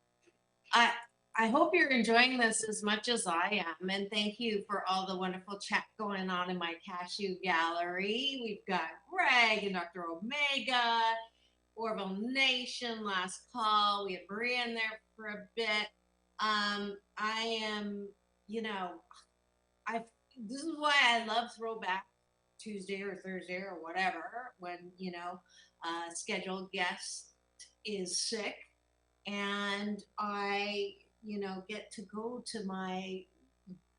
I hope you're enjoying this as much as I am, and thank you for all the wonderful chat going on in my cashew gallery. We've got Greg and Dr. Omega, Orville Nation, Last Call. We have Maria in there for a bit. I am, this is why I love Throwback Tuesday or Thursday or whatever, when, scheduled guest is sick, and I get to go to my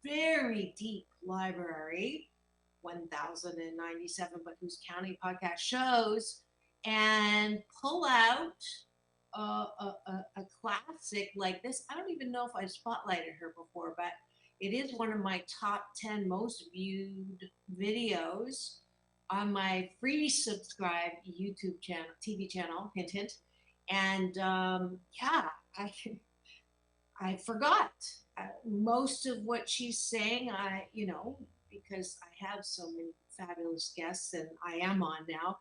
very deep library, 1,097 But Whose County podcast shows, and pull out a classic like this. I don't even know if I spotlighted her before, but it is one of my top 10 most viewed videos on my free subscribed YouTube channel, TV channel, hint, hint. And I forgot most of what she's saying. Because I have so many fabulous guests, and I am on now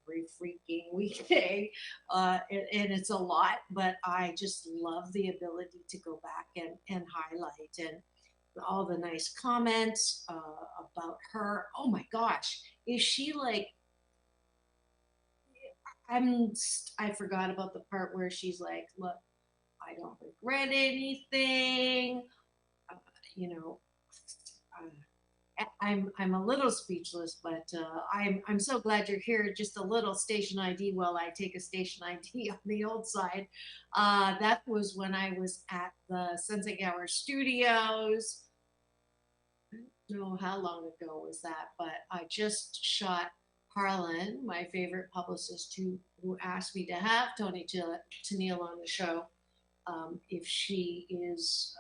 every freaking weekday, and it's a lot. But I just love the ability to go back and highlight and all the nice comments about her. Oh my gosh, is she like? I forgot about the part where she's like, look, I don't regret anything. I'm a little speechless, but I'm so glad you're here. Just a little station ID while I take a station ID on the old side. That was when I was at the Sunset Gower Studios. I don't know how long ago was that, but I just shot Harlan, my favorite publicist, who asked me to have Tony Tennille on the show, if she is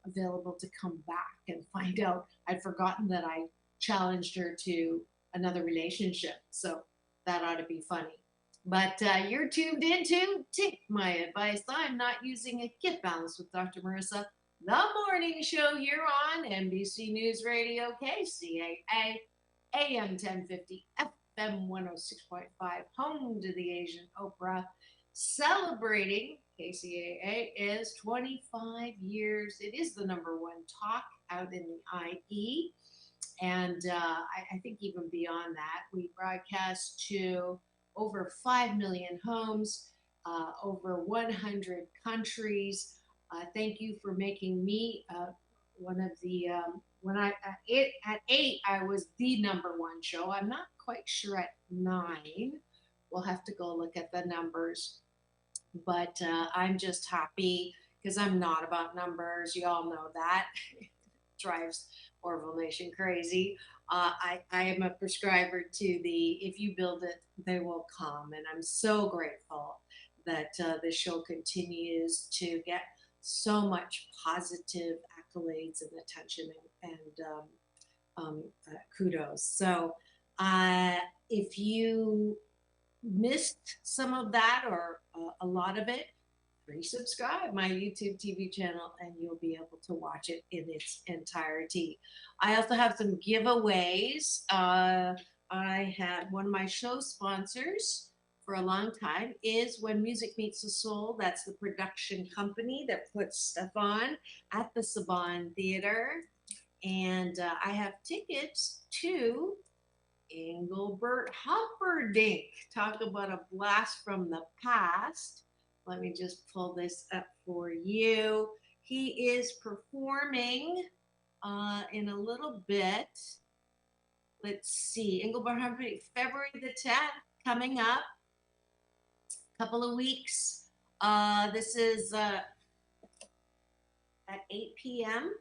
available to come back and find out. I'd forgotten that I challenged her to another relationship, so that ought to be funny. But you're tuned into Take My Advice. I'm not using a gift balance with Dr. Marissa, the morning show here on NBC News Radio, KCAA, AM 1050, FM 106.5, home to the Asian Oprah, celebrating. KCAA is 25 years. It is the number one talk out in the IE. And I think even beyond that, we broadcast to over 5 million homes, over 100 countries. Thank you for making me one of the, at 8, I was the number one show. I'm not quite sure at 9. We'll have to go look at the numbers. But I'm just happy because I'm not about numbers. You all know that. It drives Orville Nation crazy. I am a prescriber to the if you build it, they will come. And I'm so grateful that the show continues to get so much positive accolades and attention and kudos. So if you missed some of that or a lot of it, resubscribe my YouTube TV channel and you'll be able to watch it in its entirety. I also have some giveaways. I had one of my show sponsors for a long time is When Music Meets the Soul. That's the production company that puts stuff on at the Saban Theater. And I have tickets to Engelbert Humperdinck. Talk about a blast from the past. Let me just pull this up for you. He is performing in a little bit. Let's see. Engelbert Humperdinck, February the 10th, coming up. Couple of weeks. This is at 8 p.m.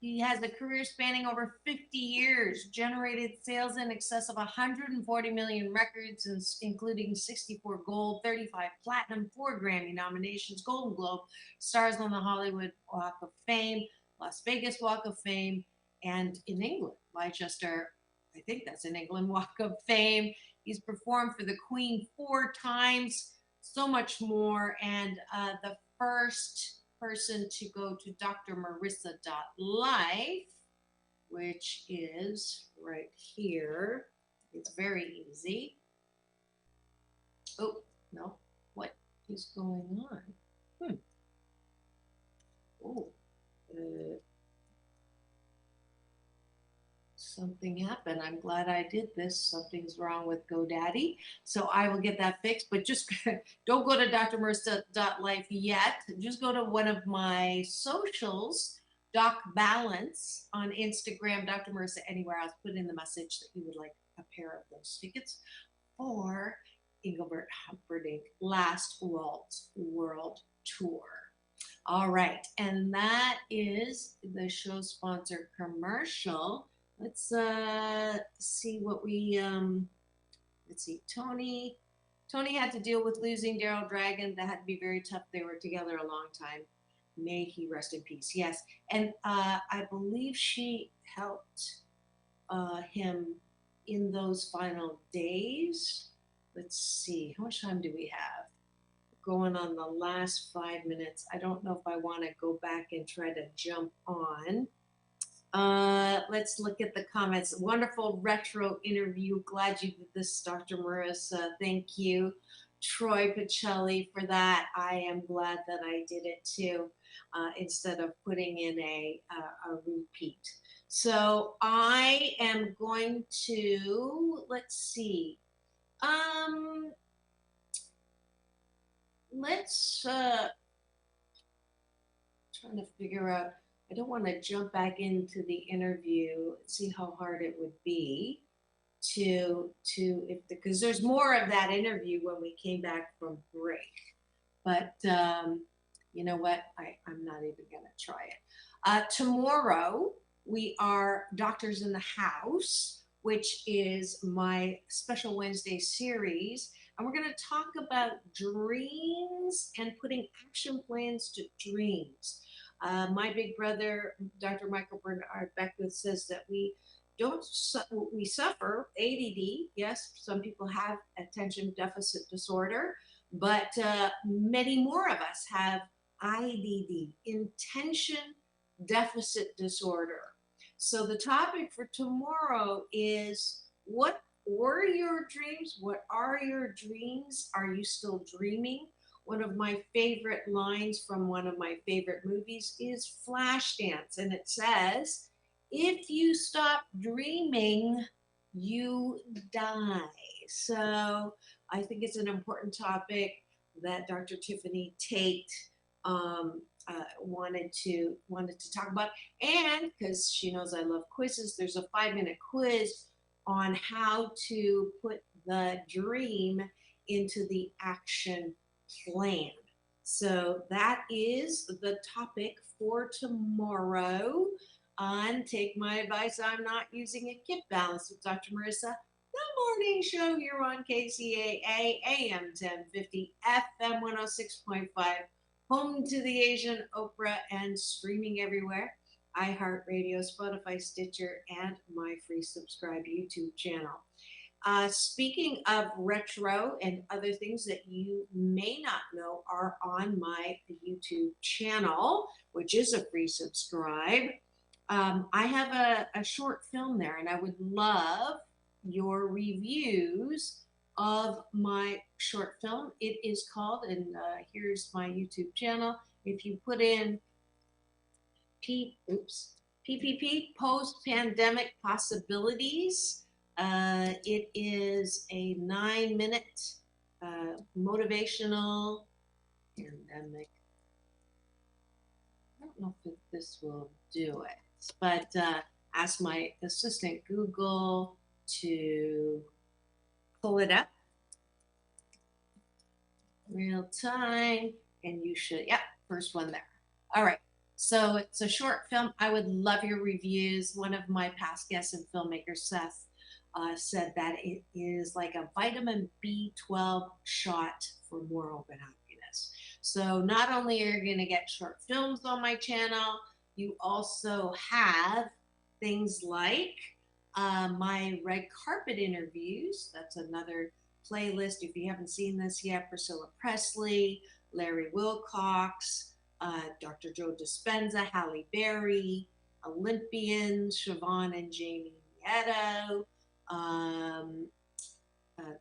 He has a career spanning over 50 years, generated sales in excess of 140 million records, including 64 gold, 35 platinum, 4 Grammy nominations, Golden Globe, stars on the Hollywood Walk of Fame, Las Vegas Walk of Fame, and in England, Leicester, I think that's in England, Walk of Fame. He's performed for the Queen 4 times, so much more, and the first person to go to drmarissa.life, which is right here. It's very easy. Oh, no. What is going on? Oh, something happened. I'm glad I did this. Something's wrong with GoDaddy. So I will get that fixed, but just don't go to drmarissa.life yet. Just go to one of my socials, Doc Balance on Instagram, Dr. Marissa anywhere. I'll put in the message that you would like a pair of those tickets for Engelbert Humperdinck Last Waltz World Tour. All right, and that is the show sponsor commercial. Let's see what we, let's see, Tony had to deal with losing Daryl Dragon. That had to be very tough. They were together a long time. May he rest in peace. Yes, and I believe she helped him in those final days. Let's see, how much time do we have? Going on the last 5 minutes. I don't know if I want to go back and try to jump on. Let's look at the comments. Wonderful retro interview. Glad you did this, Dr. Marissa. Thank you. Troy Pacelli for that. I am glad that I did it too, instead of putting in a repeat. So I am going to, let's see. Let's trying to figure out I don't want to jump back into the interview, see how hard it would be if because there's more of that interview when we came back from break. But you know what? I'm not even going to try it. Tomorrow, we are Doctors in the House, which is my special Wednesday series. And we're going to talk about dreams and putting action plans to dreams. My big brother, Dr. Michael Bernard Beckwith, says that we suffer ADD. Yes, some people have attention deficit disorder, but many more of us have IDD, intention deficit disorder. So the topic for tomorrow is, what were your dreams? What are your dreams? Are you still dreaming? One of my favorite lines from one of my favorite movies is Flashdance, and it says, if you stop dreaming, you die. So I think it's an important topic that Dr. Tiffany Tate wanted to talk about. And because she knows I love quizzes, there's a 5-minute quiz on how to put the dream into the action plan. So that is the topic for tomorrow on Take My Advice, I'm Not Using a Hip Balance with Dr. Marissa, the morning show here on KCAA, AM 1050, FM 106.5, home to the Asian Oprah, and streaming everywhere, iHeartRadio, Spotify, Stitcher, and my free subscribe YouTube channel. Speaking of retro and other things that you may not know are on my YouTube channel, which is a free subscribe. I have a short film there, and I would love your reviews of my short film. It is called, and here's my YouTube channel. If you put in PPP, Post-Pandemic Possibilities, it is a 9-minute motivational pandemic. I don't know if this will do it, but ask my assistant Google to pull it up real time, and you should, first one there. All right, so it's a short film. I would love your reviews. One of my past guests and filmmakers, Seth, said that it is like a vitamin B12 shot for more open happiness. So not only are you going to get short films on my channel, you also have things like my red carpet interviews. That's another playlist. If you haven't seen this yet, Priscilla Presley, Larry Wilcox, Dr. Joe Dispenza, Halle Berry, Olympians, Siobhan and Jamie Nieto,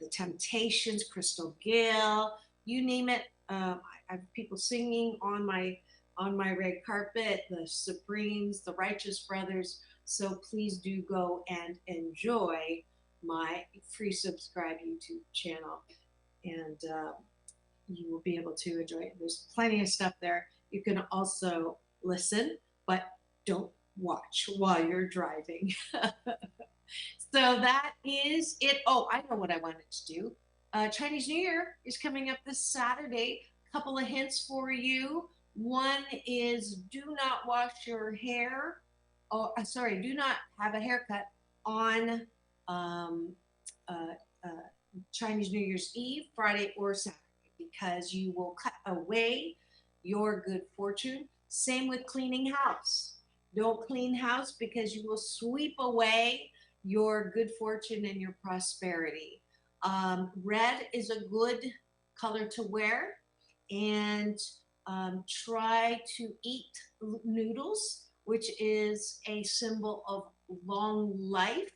The Temptations, Crystal Gayle, you name it. I have people singing on my red carpet, the Supremes, the Righteous Brothers. So please do go and enjoy my free subscribe YouTube channel, and you will be able to enjoy it. There's plenty of stuff there. You can also listen, but don't watch while you're driving. So that is it. Oh, I know what I wanted to do. Chinese New Year is coming up this Saturday. A couple of hints for you. One is, do not wash your hair. Do not have a haircut on Chinese New Year's Eve, Friday or Saturday, because you will cut away your good fortune. Same with cleaning house. Don't clean house because you will sweep away your good fortune and your prosperity. Red is a good color to wear, and try to eat noodles, which is a symbol of long life.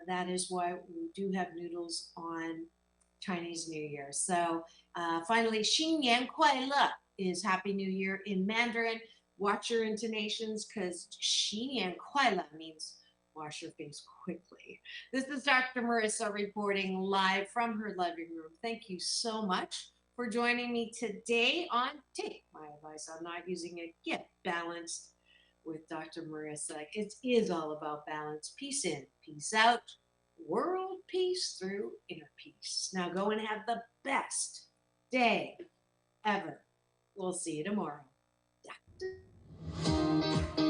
That is why we do have noodles on Chinese New Year. So finally, 新年快乐 is Happy New Year in Mandarin. Watch your intonations, because 新年快乐 means wash your face quickly. This is Dr. Marissa reporting live from her living room. Thank you so much for joining me today on Take My Advice. I'm Not Using a Get Balanced. with Dr. Marissa. It is all about balance. Peace in, peace out, world peace through inner peace. Now go and have the best day ever. We'll see you tomorrow. Dr.